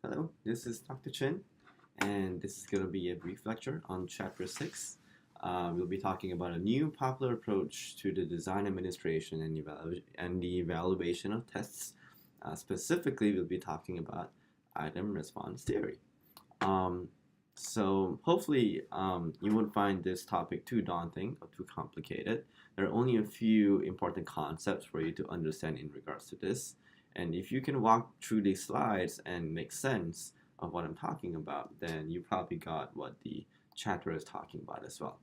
Hello, this is Dr. Chen, and this is going to be a brief lecture on Chapter 6. We'll be talking about a new popular approach to the design administration and the evaluation of tests. Specifically, we'll be talking about item response theory. Um, so hopefully you won't find this topic too daunting or too complicated. There are only a few important concepts for you to understand in regards to this. And if you can walk through these slides and make sense of what I'm talking about, then you probably got what the chapter is talking about as well.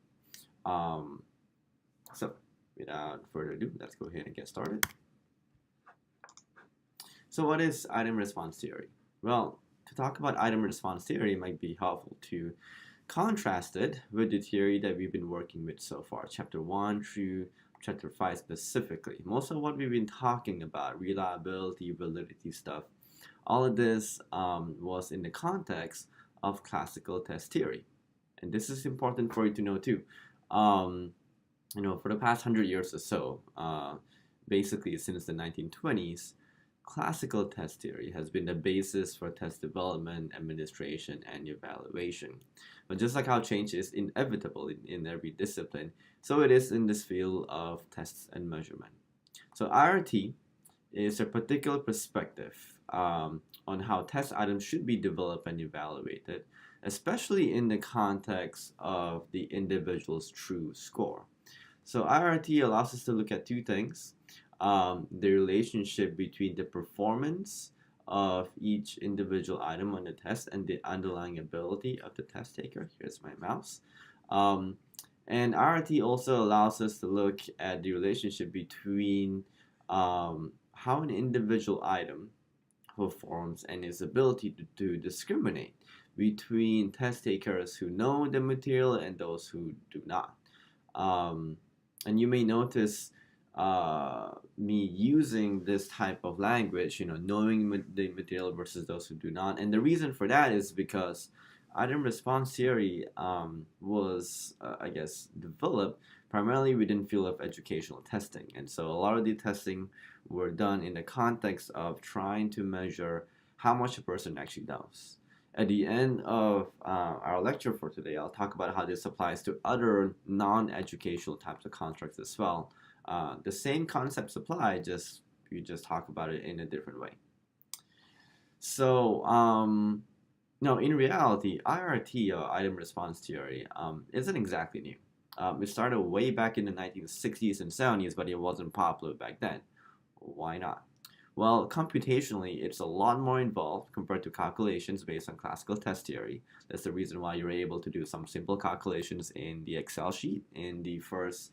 Um, so without further ado, let's go ahead and get started. So what is item response theory? Well, to talk about item response theory, it might be helpful to contrast it with the theory that we've been working with so far, chapter 1 through chapter 5 specifically. Most of what we've been talking about, reliability, validity stuff, all of this was in the context of classical test theory. And this is important for you to know too. For the past 100 years or so, basically since the 1920s, classical test theory has been the basis for test development, administration, and evaluation. But just like how change is inevitable in every discipline, so it is in this field of tests and measurement. So IRT is a particular perspective on how test items should be developed and evaluated, especially in the context of the individual's true score. So IRT allows us to look at two things: the relationship between the performance of each individual item on the test and the underlying ability of the test taker. Here's my mouse. And IRT also allows us to look at the relationship between how an individual item performs and its ability to discriminate between test takers who know the material and those who do not. And you may notice me using this type of language, knowing the material versus those who do not. And the reason for that is because item response theory was, developed primarily within the field of educational testing. And so a lot of the testing were done in the context of trying to measure how much a person actually knows. At the end of our lecture for today, I'll talk about how this applies to other non-educational types of contracts as well. The same concepts apply, you just talk about it in a different way. So, no, in reality, IRT, or item response theory, isn't exactly new. It started way back in the 1960s and 70s, but it wasn't popular back then. Why not? Well, computationally, it's a lot more involved compared to calculations based on classical test theory. That's the reason why you're able to do some simple calculations in the Excel sheet in the first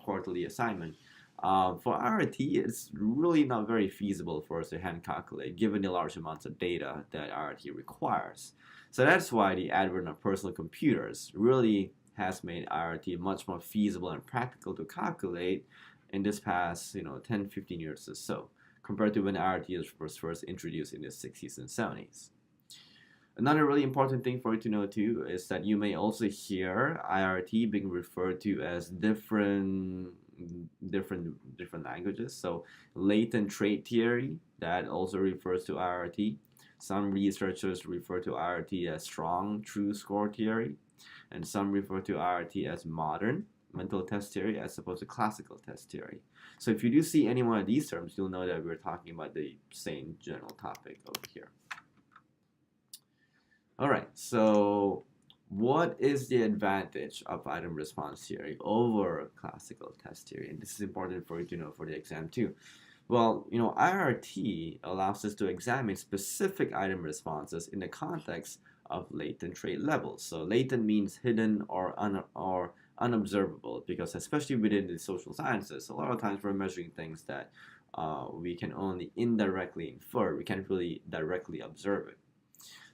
quarterly assignment. For IRT, it's really not very feasible for us to hand calculate given the large amounts of data that IRT requires. So that's why the advent of personal computers really has made IRT much more feasible and practical to calculate in this past 10, 15 years or so, compared to when IRT was first introduced in the 60s and 70s. Another really important thing for you to know too is that you may also hear IRT being referred to as different languages. So latent trait theory, that also refers to IRT. Some researchers refer to IRT as strong true score theory, and some refer to IRT as modern mental test theory as opposed to classical test theory. So if you do see any one of these terms, you'll know that we're talking about the same general topic over here. All right, so what is the advantage of item response theory over classical test theory? And this is important for you to know for the exam too. Well, IRT allows us to examine specific item responses in the context of latent trait levels. So latent means hidden or unobservable, because especially within the social sciences, a lot of times we're measuring things that we can only indirectly infer. We can't really directly observe it.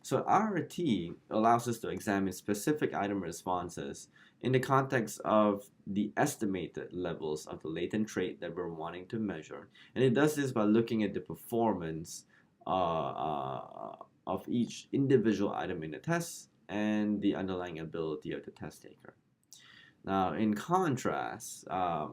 So IRT allows us to examine specific item responses in the context of the estimated levels of the latent trait that we're wanting to measure. And it does this by looking at the performance of each individual item in the test and the underlying ability of the test taker. Now, in contrast,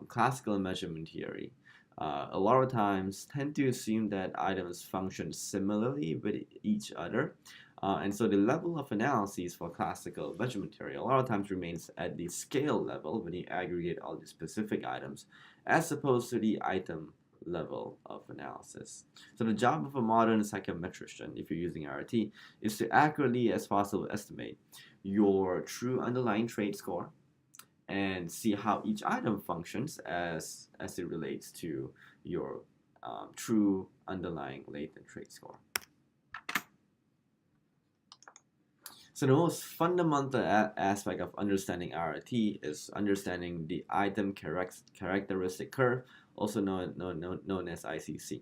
classical measurement theory a lot of times tend to assume that items function similarly with each other. And so the level of analysis for classical measurement theory a lot of times remains at the scale level when you aggregate all the specific items, as opposed to the item level of analysis. So the job of a modern psychometrician, if you're using RT, is to accurately as possible estimate your true underlying trade score and see how each item functions as it relates to your true underlying latent trade score. So the most fundamental aspect of understanding RT is understanding the item characteristic curve, also known as ICC.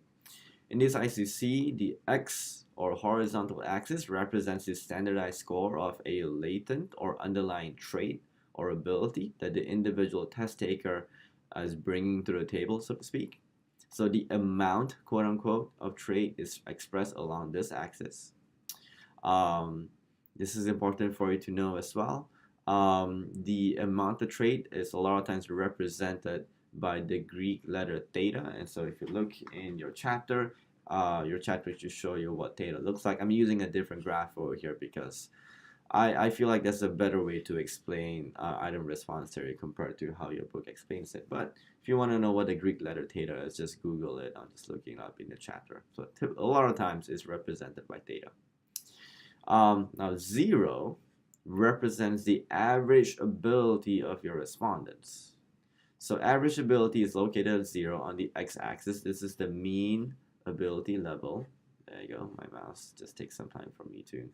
In this ICC, the X or horizontal axis represents the standardized score of a latent or underlying trait or ability that the individual test taker is bringing to the table, so to speak. So the amount, quote unquote, of trait is expressed along this axis. This is important for you to know as well. The amount of trait is a lot of times represented by the Greek letter theta. And so if you look in your chapter should show you what theta looks like. I'm using a different graph over here because I feel like that's a better way to explain item response theory compared to how your book explains it. But if you want to know what the Greek letter theta is, just Google it. I'm just looking up in the chapter. So a lot of times it's represented by theta. Now 0 represents the average ability of your respondents. So average ability is located at 0 on the x-axis. This is the mean ability level. There you go. My mouse just takes some time for me to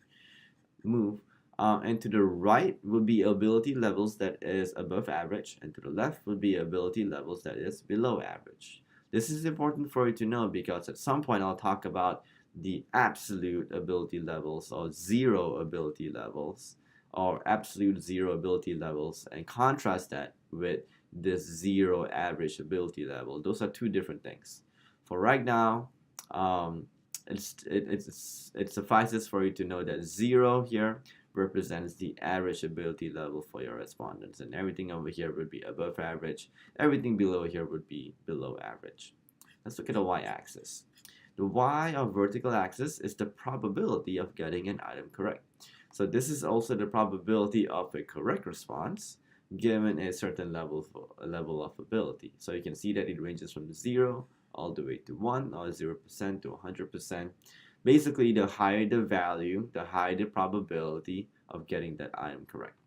move. And to the right would be ability levels that is above average, and to the left would be ability levels that is below average. This is important for you to know because at some point I'll talk about the absolute ability levels or 0 ability levels or absolute 0 ability levels and contrast that with this 0 average ability level. Those are two different things. For right now, it suffices for you to know that 0 here represents the average ability level for your respondents, and everything over here would be above average. Everything below here would be below average. Let's look at the y-axis. The y or vertical axis is the probability of getting an item correct. So this is also the probability of a correct response given a certain level of ability. So you can see that it ranges from 0 all the way to 1 or 0% to 100%. Basically, the higher the value, the higher the probability of getting that item correct.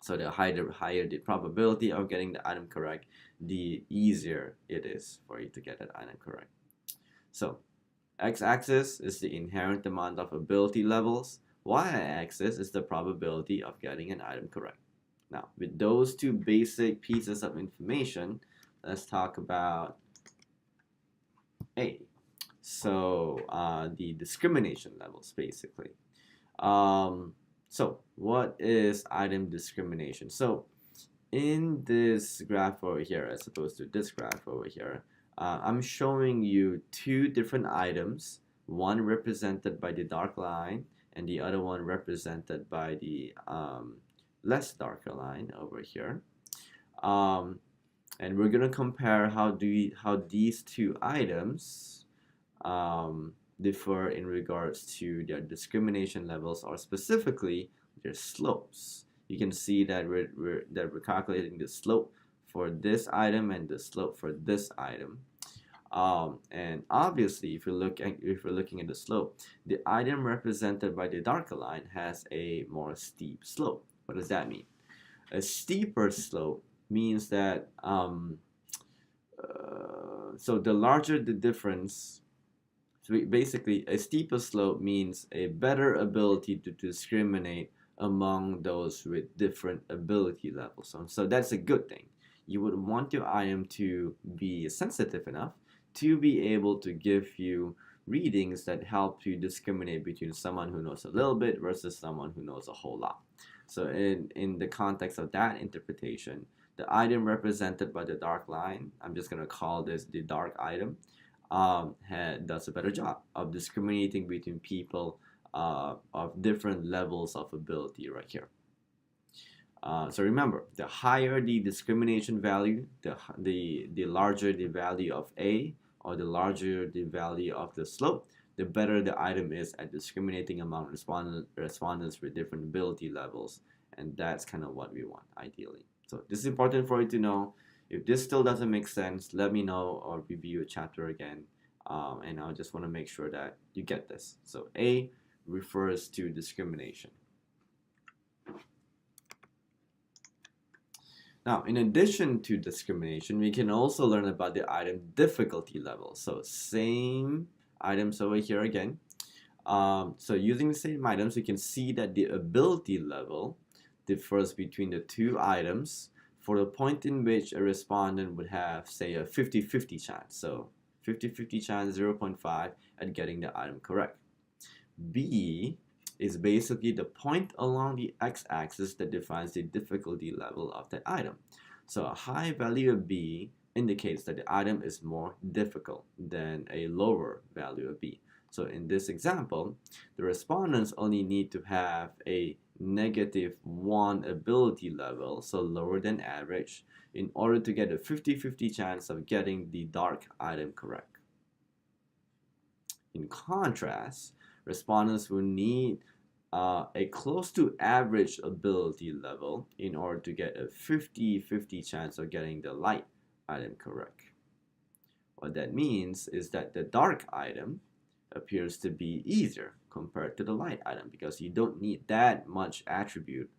So the higher the probability of getting the item correct, the easier it is for you to get that item correct. So x-axis is the inherent amount of ability levels. Y-axis is the probability of getting an item correct. Now, with those two basic pieces of information, let's talk about A. So the discrimination levels, basically. So what is item discrimination? So in this graph over here, as opposed to this graph over here, I'm showing you two different items, one represented by the dark line and the other one represented by the less darker line over here. And we're going to compare how these two items differ in regards to their discrimination levels, or specifically their slopes. You can see that we're calculating the slope for this item and the slope for this item. And obviously, if we're looking at the slope, the item represented by the darker line has a more steep slope. What does that mean? A steeper slope means that so the larger the difference. So basically, a steeper slope means a better ability to discriminate among those with different ability levels. So that's a good thing. You would want your item to be sensitive enough to be able to give you readings that help you discriminate between someone who knows a little bit versus someone who knows a whole lot. So in the context of that interpretation, the item represented by the dark line, I'm just going to call this the dark item, does a better job of discriminating between people of different levels of ability right here. So remember, the higher the discrimination value, the larger the value of A, or the larger the value of the slope, the better the item is at discriminating among respondents with different ability levels. And that's kind of what we want, ideally. So this is important for you to know. If this still doesn't make sense, let me know or review a chapter again. And I just want to make sure that you get this. So A refers to discrimination. Now, in addition to discrimination, we can also learn about the item difficulty level. So same items over here again. So using the same items, we can see that the ability level differs between the two items for the point in which a respondent would have, say, a 50-50 chance. So 50-50 chance, 0.5 at getting the item correct. B is basically the point along the x-axis that defines the difficulty level of that item. So a high value of B indicates that the item is more difficult than a lower value of B. So in this example, the respondents only need to have a -1 ability level, so lower than average, in order to get a 50-50 chance of getting the dark item correct. In contrast, respondents will need a close to average ability level in order to get a 50-50 chance of getting the light item correct. What that means is that the dark item appears to be easier compared to the light item because you don't need that much attribute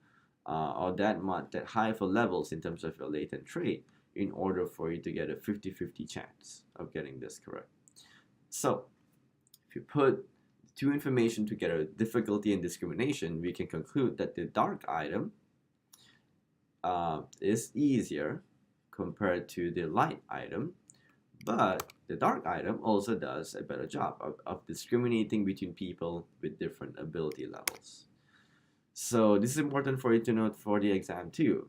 or that high of a levels in terms of your latent trait in order for you to get a 50-50 chance of getting this correct. So if you put two information together, difficulty and discrimination, we can conclude that the dark item is easier compared to the light item, but the dark item also does a better job of discriminating between people with different ability levels. So this is important for you to note for the exam too.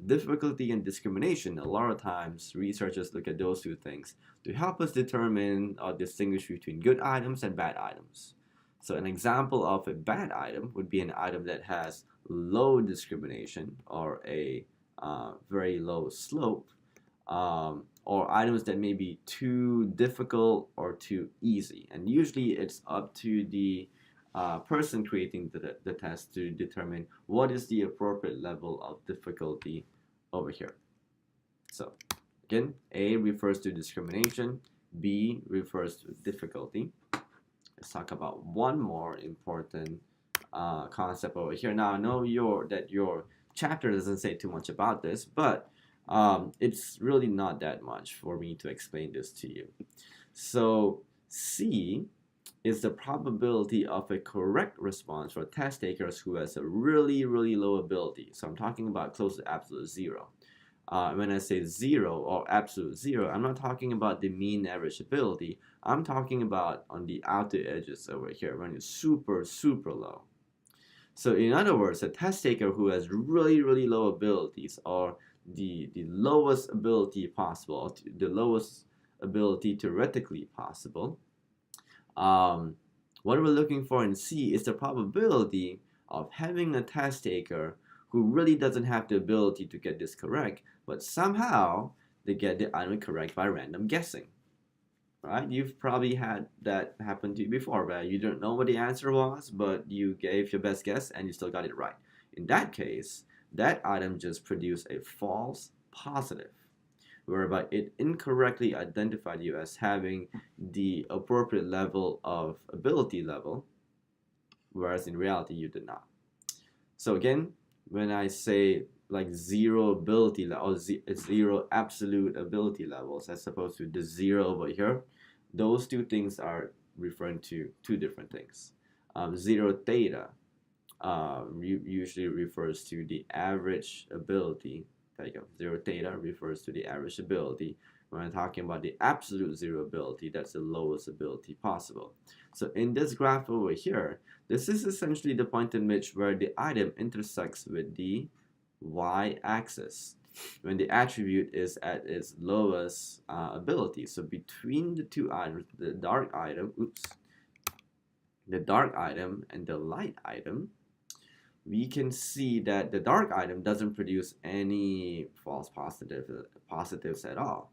Difficulty and discrimination, a lot of times researchers look at those two things to help us determine or distinguish between good items and bad items. So an example of a bad item would be an item that has low discrimination or a very low slope, or items that may be too difficult or too easy. And usually it's up to the person creating the test to determine what is the appropriate level of difficulty over here. So again, A refers to discrimination, B refers to difficulty. Let's talk about one more important concept over here. Now I know that your chapter doesn't say too much about this, but it's really not that much for me to explain this to you. So C is the probability of a correct response for test takers who has a really, really low ability. So I'm talking about close to absolute zero. When I say zero or absolute zero, I'm not talking about the mean average ability. I'm talking about on the outer edges over here when it's super, super low. So in other words, a test taker who has really, really low abilities or the lowest ability possible, the lowest ability theoretically possible, what we're looking for in C is the probability of having a test taker who really doesn't have the ability to get this correct, but somehow they get the item correct by random guessing. Right? You've probably had that happen to you before, where you don't know what the answer was, but you gave your best guess and you still got it right. In that case, that item just produced a false positive, whereby it incorrectly identified you as having the appropriate level of ability level, whereas in reality you did not. So again, when I say like zero ability level or zero absolute ability levels as opposed to the zero over here, those two things are referring to two different things. Zero theta usually refers to the average ability. There you go. Zero theta refers to the average ability. When I'm talking about the absolute zero ability, that's the lowest ability possible. So in this graph over here, this is essentially the point in which where the item intersects with the y-axis when the attribute is at its lowest ability. So between the two items, the dark item and the light item, we can see that the dark item doesn't produce any false positives at all.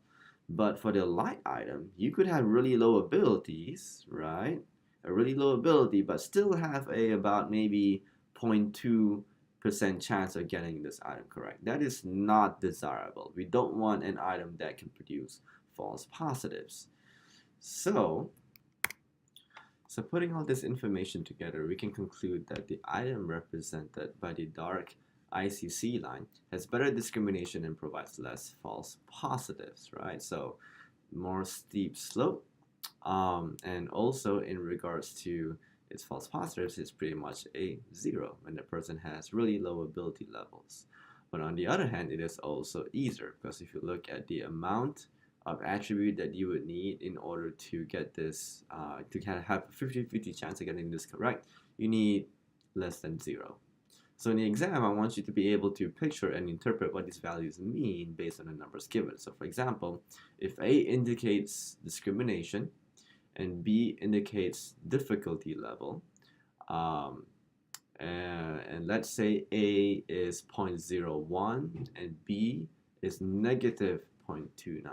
But for the light item, you could have really low abilities, right? A really low ability, but still have a about maybe 0.2% chance of getting this item correct. That is not desirable. We don't want an item that can produce false positives. So putting all this information together, we can conclude that the item represented by the dark ICC line has better discrimination and provides less false positives, right? So more steep slope, and also in regards to its false positives, it's pretty much a 0 when the person has really low ability levels. But on the other hand, it is also easier, because if you look at the amount of attribute that you would need in order to get this, to kind of have a 50-50 chance of getting this correct, you need less than 0. So in the exam, I want you to be able to picture and interpret what these values mean based on the numbers given. So for example, if A indicates discrimination and B indicates difficulty level, and let's say A is 0.01 and B is negative 0.29.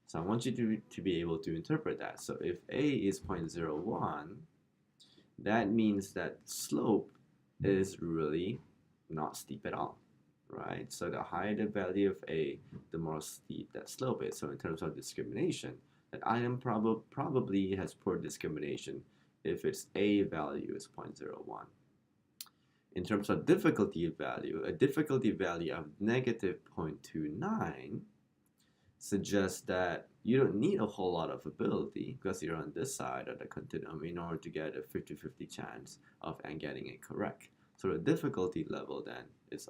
So I want you to be able to interpret that. So if A is 0.01, that means that slope is really not steep at all, right? So the higher the value of A, the more steep that slope is. So in terms of discrimination, that item probably has poor discrimination if its A value is 0.01. In terms of difficulty value, a difficulty value of negative 0.29 suggests that you don't need a whole lot of ability, because you're on this side of the continuum, in order to get a 50-50 chance of getting it correct. So the difficulty level then is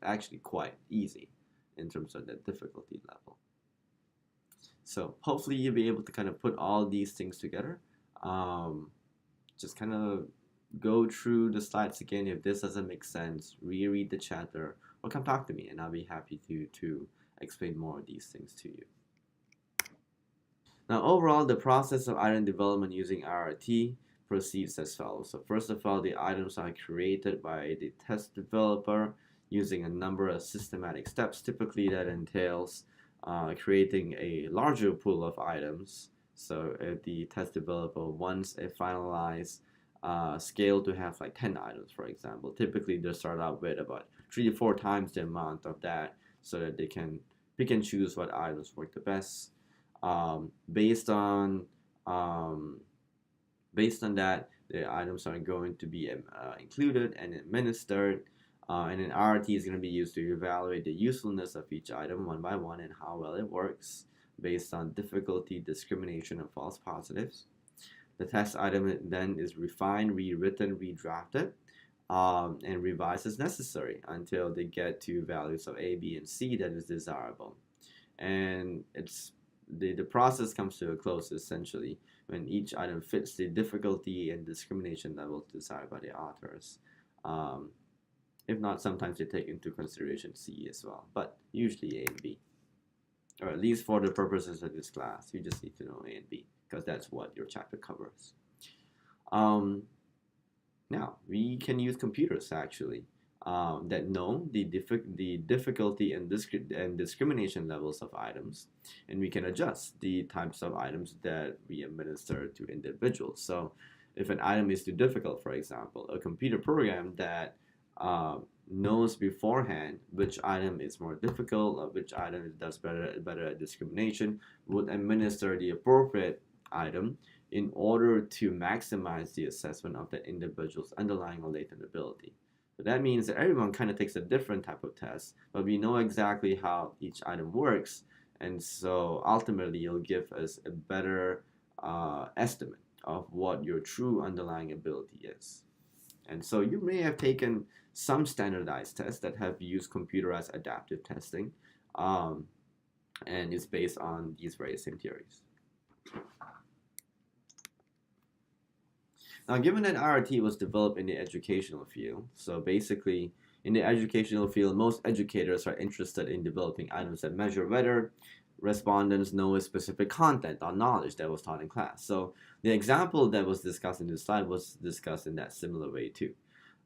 actually quite easy in terms of the difficulty level. So hopefully you'll be able to kind of put all these things together. Just kind of go through the slides again. If this doesn't make sense, reread the chapter or come talk to me, and I'll be happy to explain more of these things to you. Now overall, the process of item development using IRT proceeds as follows. So first of all, the items are created by the test developer using a number of systematic steps. Typically that entails creating a larger pool of items. So if the test developer wants a finalized scale to have like 10 items, for example, typically they start out with about 3 to 4 times the amount of that, so that they can pick and choose what items work the best. Based on that, the items are going to be included and administered, and an RT is going to be used to evaluate the usefulness of each item one by one and how well it works based on difficulty, discrimination, and false positives. The test item then is refined, rewritten, redrafted, and revised as necessary until they get to values of A, B, and C that is desirable. And it's the process comes to a close essentially when each item fits the difficulty and discrimination levels desired by the authors. If not, sometimes they take into consideration C as well, but usually A and B. Or at least for the purposes of this class, you just need to know A and B, because that's what your chapter covers. Now, we can use computers actually that know the difficulty and discrimination levels of items, and we can adjust the types of items that we administer to individuals. So if an item is too difficult, for example, a computer program that knows beforehand which item is more difficult or which item does better at discrimination would administer the appropriate item in order to maximize the assessment of the individual's underlying or latent ability. So that means that everyone kind of takes a different type of test, but we know exactly how each item works, and so ultimately it'll give us a better estimate of what your true underlying ability is. And so you may have taken some standardized tests that have used computerized adaptive testing, and it's based on these various same theories. Now, given that IRT was developed in the educational field, so basically in the educational field, most educators are interested in developing items that measure whether respondents know a specific content or knowledge that was taught in class. So the example that was discussed in this slide was discussed in that similar way too.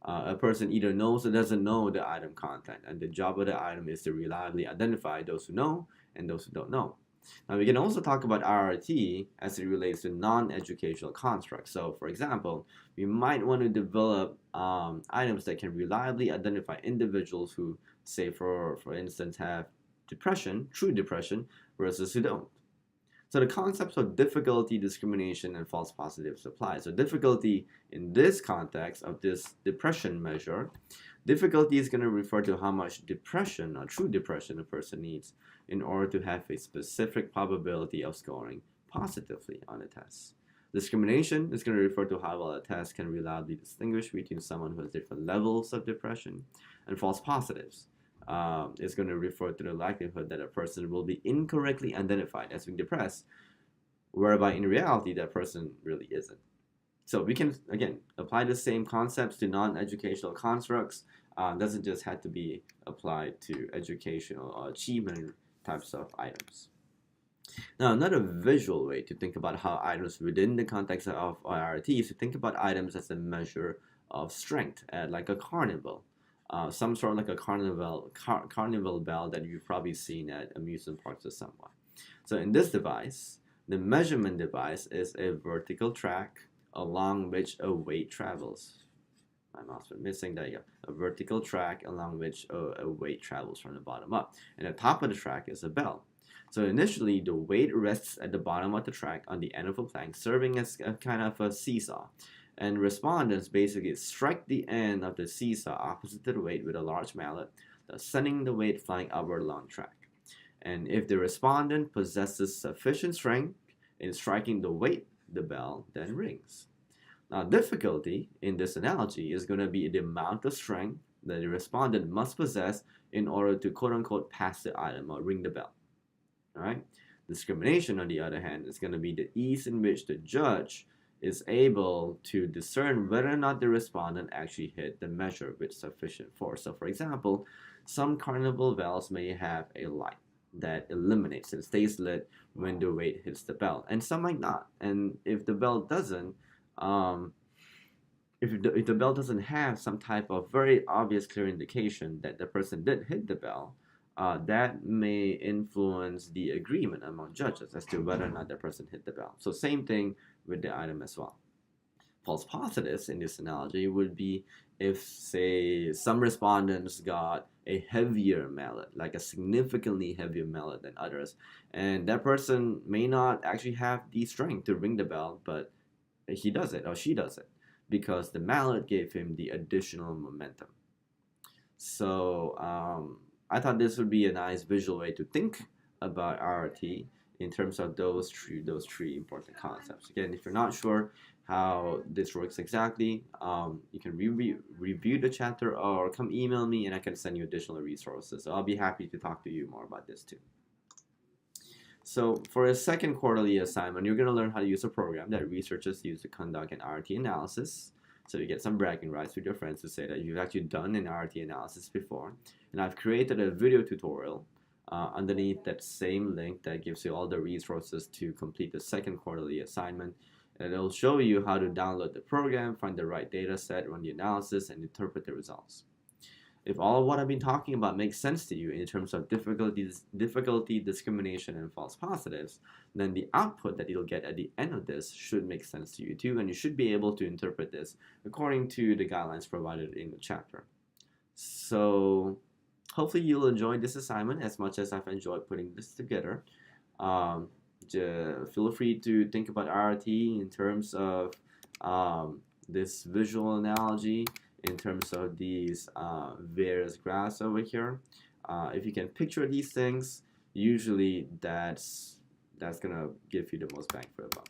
A person either knows or doesn't know the item content, and the job of the item is to reliably identify those who know and those who don't know. Now, we can also talk about RRT as it relates to non-educational constructs. So, for example, we might want to develop items that can reliably identify individuals who, say, for instance, have depression, true depression, versus who don't. So the concepts of difficulty, discrimination, and false positives apply. So difficulty in this context of this depression measure, difficulty is going to refer to how much depression or true depression a person needs in order to have a specific probability of scoring positively on a test. Discrimination is going to refer to how well a test can reliably distinguish between someone who has different levels of depression. And false positives is going to refer to the likelihood that a person will be incorrectly identified as being depressed, whereby in reality that person really isn't. So we can, again, apply the same concepts to non-educational constructs. Doesn't just have to be applied to educational or achievement types of items. Now, another visual way to think about how items within the context of IRT is to think about items as a measure of strength, like a carnival. Some sort of like a carnival bell that you've probably seen at amusement parks or somewhere. So in this device, the measurement device is a vertical track along which a weight travels. My mouse was missing, there you go. A vertical track along which a weight travels from the bottom up. And the top of the track is a bell. So initially, the weight rests at the bottom of the track on the end of a plank, serving as a kind of a seesaw. And respondents basically strike the end of the seesaw opposite to the weight with a large mallet, thus sending the weight flying upward along the track. And if the respondent possesses sufficient strength in striking the weight, the bell then rings. Now, difficulty in this analogy is going to be the amount of strength that the respondent must possess in order to quote-unquote pass the item or ring the bell. All right? Discrimination, on the other hand, is going to be the ease in which the judge is able to discern whether or not the respondent actually hit the measure with sufficient force. So, for example, some carnival bells may have a light that illuminates and stays lit when the weight hits the bell, and some might not. And if the bell doesn't, if the bell doesn't have some type of very obvious clear indication that the person did hit the bell, that may influence the agreement among judges as to whether or not the person hit the bell. So same thing with the item as well. False positives in this analogy would be if, say, some respondents got a heavier mallet, like a significantly heavier mallet than others, and that person may not actually have the strength to ring the bell, but he does it or she does it because the mallet gave him the additional momentum. So I thought this would be a nice visual way to think about RRT in terms of those three important concepts. Again, if you're not sure how this works exactly, you can review the chapter or come email me and I can send you additional resources. So I'll be happy to talk to you more about this too. So for a second quarterly assignment, you're going to learn how to use a program that researchers use to conduct an RRT analysis. So you get some bragging rights with your friends to say that you've actually done an RRT analysis before. And I've created a video tutorial underneath that same link that gives you all the resources to complete the second quarterly assignment. And it'll show you how to download the program, find the right data set, run the analysis, and interpret the results. If all of what I've been talking about makes sense to you in terms of difficulty, discrimination, and false positives, then the output that you'll get at the end of this should make sense to you too, and you should be able to interpret this according to the guidelines provided in the chapter. So hopefully you'll enjoy this assignment as much as I've enjoyed putting this together. Feel free to think about RRT in terms of this visual analogy, in terms of these various graphs over here. If you can picture these things, usually that's gonna give you the most bang for the buck.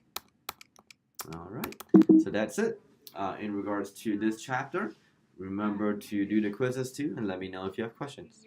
All right, so that's it in regards to this chapter. Remember to do the quizzes too and let me know if you have questions.